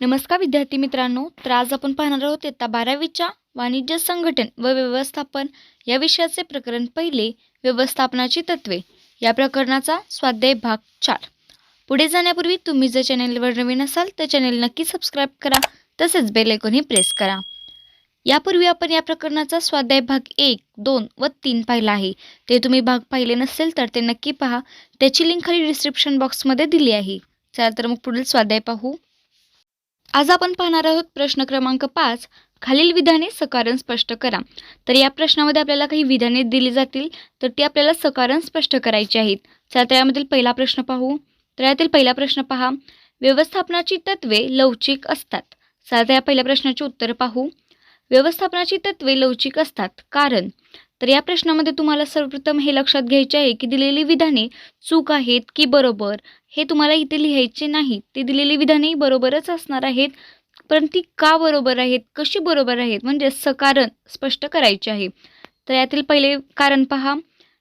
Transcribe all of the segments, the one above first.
नमस्कार विद्यार्थी मित्रांनो, तर आज आपण पाहणार आहोत इयत्ता 12वीच्या वाणिज्य संघटन व व्यवस्थापन या विषयाचे प्रकरण पहिले, व्यवस्थापनाची तत्वे. या प्रकरणाचा स्वाध्याय भाग 4. पुढे जाण्यापूर्वी तुम्ही जर चॅनलवर नवीन असाल तर चॅनल नक्की सबस्क्राईब करा, तसेच बेल आयकॉनही प्रेस करा. यापूर्वी आपण या प्रकरणाचा स्वाध्याय भाग 1, 2 व 3 पाहिला आहे. ते तुम्ही भाग पाहिले नसेल तर ते नक्की पहा. त्याची लिंक खाली डिस्क्रिप्शन बॉक्समध्ये दिली आहे. चला तर मग पुढील स्वाध्याय पाहू. आज आपण पाहणार आहोत प्रश्न क्रमांक 5. खालील विधाने सकारण स्पष्ट करा. तर या प्रश्नामध्ये आपल्याला काही विधाने दिली जातील, तर ती आपल्याला सकारण स्पष्ट करायची आहेत. चला तर यामधील पहिला प्रश्न पाहू. तर यातील पहिला प्रश्न पहा, व्यवस्थापनाची तत्वे लवचिक असतात. चला तर या पहिल्या प्रश्नाचे उत्तर पाहू. व्यवस्थापनाची तत्वे लवचिक असतात कारण. तर या प्रश्नामध्ये तुम्हाला सर्वप्रथम हे लक्षात घ्यायचे आहे की दिलेली विधाने चूक आहेत की बरोबर हे तुम्हाला इथे लिहायचे नाही. ती दिलेली विधाने बरोबरच असणार आहेत, पण ती का बरोबर आहेत, कशी बरोबर आहेत, म्हणजे सकारण स्पष्ट करायचे आहे. तर यातील पहिले कारण पहा,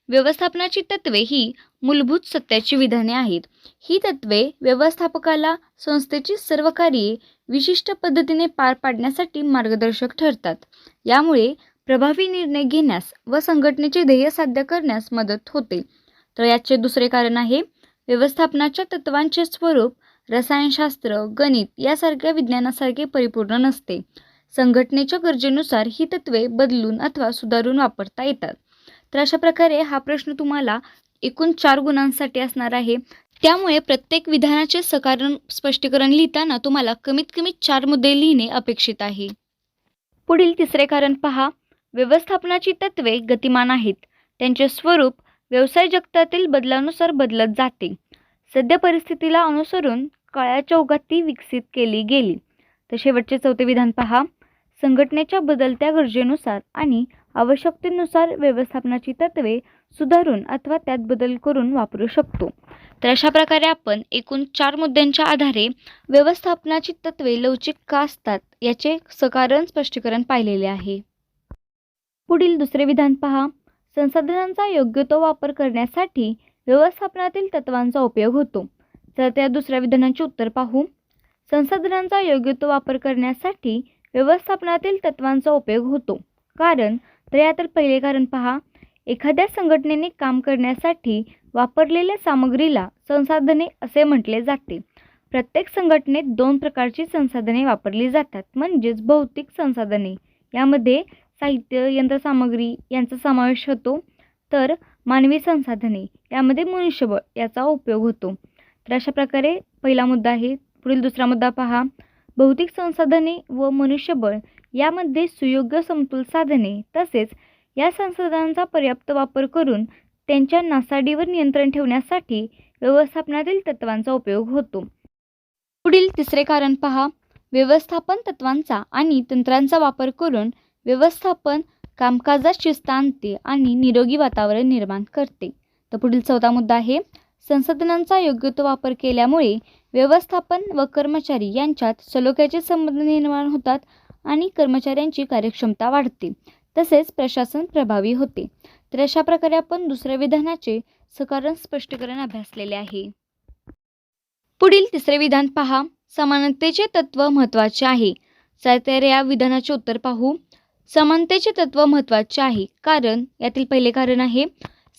व्यवस्थापनाची तत्वे ही मूलभूत सत्याची विधाने आहेत. ही तत्वे व्यवस्थापकाला संस्थेची सर्व कार्ये विशिष्ट पद्धतीने पार पाडण्यासाठी मार्गदर्शक ठरतात. यामुळे प्रभावी निर्णय घेण्यास व संघटनेचे ध्येय साध्य करण्यास मदत होते. तर याचे दुसरे कारण आहे, व्यवस्थापनाच्या तत्वांचे स्वरूप रसायनशास्त्र, गणित यासारख्या विज्ञानासारखे परिपूर्ण नसते. संघटनेच्या गरजेनुसार ही तत्वे बदलून अथवा सुधारून वापरता येतात. तर अशा प्रकारे हा प्रश्न तुम्हाला एकूण 4 गुणांसाठी असणार आहे. त्यामुळे प्रत्येक विधानाचे सकारण स्पष्टीकरण लिहिताना तुम्हाला कमीत कमी 4 मुद्दे लिहिणे अपेक्षित आहे. पुढील तिसरे कारण पहा, व्यवस्थापनाची तत्वे गतिमान आहेत. त्यांचे स्वरूप व्यवसाय जगतातील बदलानुसार बदलत जाते. सद्य परिस्थितीला अनुसरून काळाच्या ओघात ती विकसित केली गेली. तर शेवटचे चौथे विधान पहा, संघटनेच्या बदलत्या गरजेनुसार आणि आवश्यकतेनुसार व्यवस्थापनाची तत्वे सुधारून अथवा त्यात बदल करून वापरू शकतो. तर अशा प्रकारे आपण एकूण 4 मुद्द्यांच्या आधारे व्यवस्थापनाची तत्वे लवचिक का असतात याचे सकारण स्पष्टीकरण पाहिलेले आहे. पुढील दुसरे विधान पहा, संसाधनांचा योग्य तो वापर करण्यासाठी व्यवस्थापनातील तत्वांचा उपयोग होतो. तर त्या दुसऱ्या विधानाचे उत्तर पाहू. संसाधनांचा योग्य तो वापर करण्यासाठी व्यवस्थापनातील तत्वांचा उपयोग होतो. कारण. तर यातील पहिले कारण पहा, एखाद्या संघटनेने काम करण्यासाठी वापरलेल्या सामग्रीला संसाधने असे म्हटले जाते. प्रत्येक संघटनेत 2 प्रकारची संसाधने वापरली जातात, म्हणजेच भौतिक संसाधने, यामध्ये साहित्य, यंत्रसामग्री यांचा समावेश होतो. तर मानवी संसाधने, यामध्ये मनुष्यबळ याचा उपयोग होतो. तर अशा प्रकारे पहिला मुद्दा आहे. पुढील दुसरा मुद्दा पहा, भौतिक संसाधने व मनुष्यबळ यामध्ये सुयोग्य समतोल साधणे तसेच या संसाधनांचा पर्याप्त वापर करून त्यांच्या नासाडीवर नियंत्रण ठेवण्यासाठी व्यवस्थापनातील तत्वांचा उपयोग होतो. पुढील तिसरे कारण पहा, व्यवस्थापन तत्वांचा आणि तंत्रांचा वापर करून व्यवस्थापन कामकाजात शिस्त आणते आणि निरोगी वातावरण निर्माण करते. तर पुढील चौथा मुद्दा आहे, संसाधनांचा योग्य तो वापर केल्यामुळे व्यवस्थापन व कर्मचारी यांच्यात सलोख्याचे संबंध निर्माण होतात आणि कर्मचाऱ्यांची कार्यक्षमता वाढते, तसेच प्रशासन प्रभावी होते. तर अशा प्रकारे आपण दुसऱ्या विधानाचे सकारण स्पष्टीकरण अभ्यासलेले आहे. पुढील तिसरे विधान पहा, समानतेचे तत्व महत्त्वाचे आहे. तर या विधानाचे उत्तर पाहू. समानतेचे तत्व महत्त्वाचे आहे कारण. यातील पहिले कारण आहे,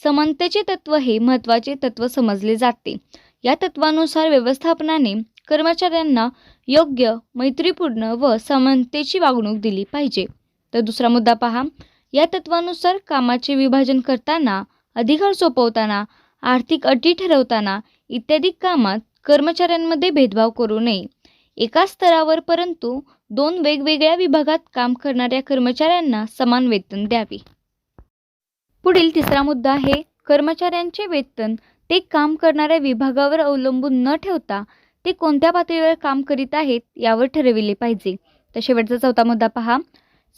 समानतेचे तत्व हे महत्त्वाचे तत्व समजले जाते. या तत्वानुसार व्यवस्थापनाने कर्मचाऱ्यांना योग्य, मैत्रीपूर्ण व समानतेची वागणूक दिली पाहिजे. तर दुसरा मुद्दा पहा, या तत्वानुसार कामाचे विभाजन करताना, अधिकार सोपवताना, आर्थिक अटी ठरवताना इत्यादी कामात कर्मचाऱ्यांमध्ये भेदभाव करू नये. एका स्तरावर परंतु 2 वेगवेगळ्या विभागात काम करणाऱ्या कर्मचाऱ्यांना समान वेतन द्यावे. पुढील तिसरा मुद्दा आहे, कर्मचाऱ्यांचे वेतन ते काम करणाऱ्या विभागावर अवलंबून न ठेवता ते कोणत्या पातळीवर काम करीत आहेत यावर ठरविले पाहिजे. तर शेवटचा चौथा मुद्दा पहा,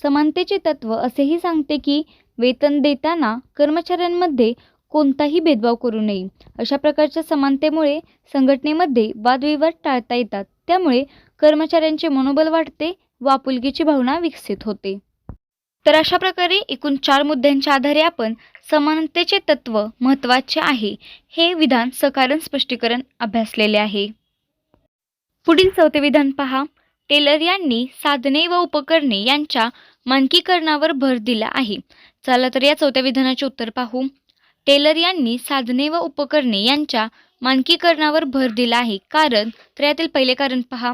समानतेचे तत्व असेही सांगते की वेतन देताना कर्मचाऱ्यांमध्ये कोणताही भेदभाव करू नये. अशा प्रकारच्या समानतेमुळे संघटनेमध्ये वादविवाद टाळता येतात. त्यामुळे कर्मचाऱ्यांचे मनोबल वाढते व आपुलकीची भावना विकसित होते. तर अशा प्रकारे एकूण 4 मुद्द्यांच्या आधारे आपण समानतेचे तत्व महत्त्वाचे आहे हे विधान सकारण स्पष्टीकरण अभ्यासलेले आहे. पुढील चौथे विधान पहा, टेलर यांनी साधने व उपकरणे यांच्या मानकीकरणावर भर दिला आहे. चला तर या चौथ्या विधानाचे उत्तर पाहू. टेलर यांनी साधने व उपकरणे यांच्या मानकीकरणावर भर दिला आहे. कारण तर यातील पहिले कारण पहा.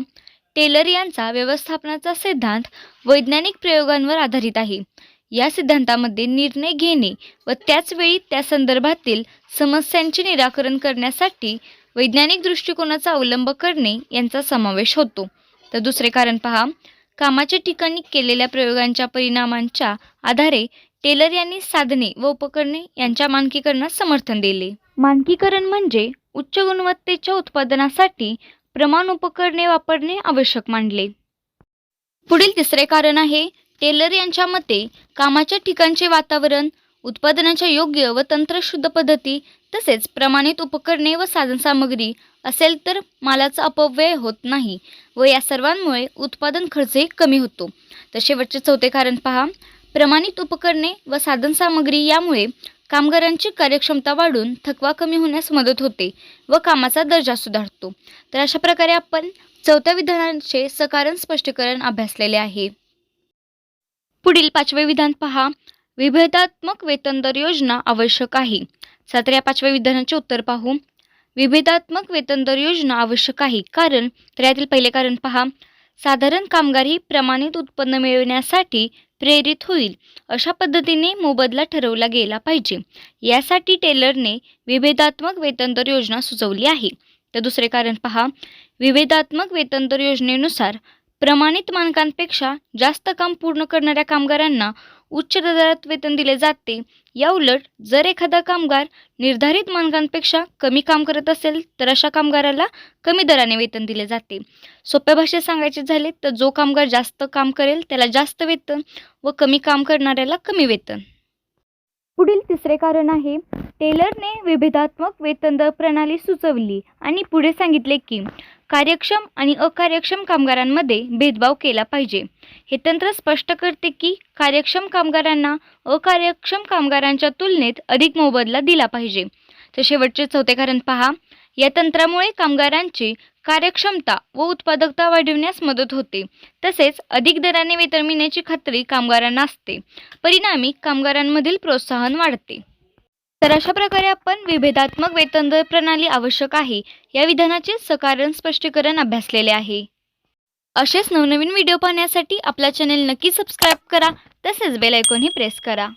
टेलर यांचा व्यवस्थापनाचा सिद्धांत वैज्ञानिक प्रयोगांवर आधारित आहे. या सिद्धांतामध्ये निर्णय घेणे व त्याच वेळी त्या संदर्भातील समस्यांचे निराकरण करण्यासाठी वैज्ञानिक दृष्टिकोनाचा अवलंब करणे यांचा समावेश होतो. तर दुसरे कारण पहा. कामाच्या ठिकाणी केलेल्या प्रयोगांच्या परिणामांच्या आधारे टेलर यांनी साधने व उपकरणे यांच्या मानकीकरणास समर्थन दिले. मानकीकरण म्हणजे उच्च गुणवत्तेच्या उत्पादनासाठी प्रमाण उपकरणे वापरणे आवश्यक मानले. पुढील तिसरे कारण आहे. टेलर यांच्या मते कामाच्या ठिकाणचे वातावरण, उत्पादनाच्या योग्य व तंत्रशुद्ध पद्धती तसेच प्रमाणित उपकरणे व साधनसामग्री असेल तर मालाचा अपव्यय होत नाही व या सर्वांमुळे उत्पादन खर्चही कमी होतो. तर शेवटचे चौथे कारण पहा. प्रमाणित उपकरणे व साधनसामग्री यामुळे कामगारांची कार्यक्षमता वाढून थकवा कमी होण्यास मदत होते व कामाचा दर्जा सुधारतो. तर अशा प्रकारे आपण चौथ्या विधानाचे सकारण स्पष्टीकरण अभ्यासलेले आहे. पुढील पाचवे विधान पहा. विभेदात्मक वेतन दर योजना आवश्यक आहे. तर या पाचव्या विधानाचे उत्तर पाहू. विभेदात्मक वेतन दर योजना आवश्यक आहे. कारण तर यातील पहिले कारण पहा. साधारण कामगारही प्रमाणित उत्पन्न मिळविण्यासाठी प्रेरित होईल अशा पद्धतीने मोबदला ठरवला गेला पाहिजे. यासाठी टेलरने विभेदात्मक वेतन दर योजना सुचवली आहे. तर दुसरे कारण पहा. विभेदात्मक वेतन दर योजनेनुसार प्रमाणित मानकांपेक्षा जास्त काम पूर्ण करणाऱ्या कामगारांना उच्च दरात वेतन दिले जाते. याउलट जर एखादा कामगार निर्धारित मानकांपेक्षा कमी काम करत असेल तर अशा कामगाराला कमी दराने वेतन दिले जाते. सोप्या भाषेत सांगायचे झाले तर जो कामगार जास्त काम करेल त्याला जास्त वेतन व कमी काम करणाऱ्याला कमी वेतन. पुढील तिसरे कारण आहे. टेलरने विभेदात्मक वेतन दर प्रणाली सुचवली आणि पुढे सांगितले की कार्यक्षम आणि अकार्यक्षम कामगारांमध्ये भेदभाव केला पाहिजे. हे तंत्र स्पष्ट करते की कार्यक्षम कामगारांना अकार्यक्षम कामगारांच्या तुलनेत अधिक मोबदला दिला पाहिजे. तर शेवटचे चौथे कारण पहा. या तंत्रामुळे कामगारांची कार्यक्षमता व उत्पादकता वाढविण्यास मदत होते. तसेच अधिक दराने वेतन मिळण्याची खात्री कामगारांना असते. परिणामी कामगारांमधील प्रोत्साहन वाढते. तर अशा प्रकारे आपण विभेदात्मक वेतन दर प्रणाली आवश्यक आहे या विधानाचे सकारण स्पष्टीकरण अभ्यासलेले आहे. असेच नवनवीन व्हिडिओ पाहण्यासाठी आपला चॅनेल नक्की सबस्क्राईब करा. तसेच बेल आयकॉनही प्रेस करा.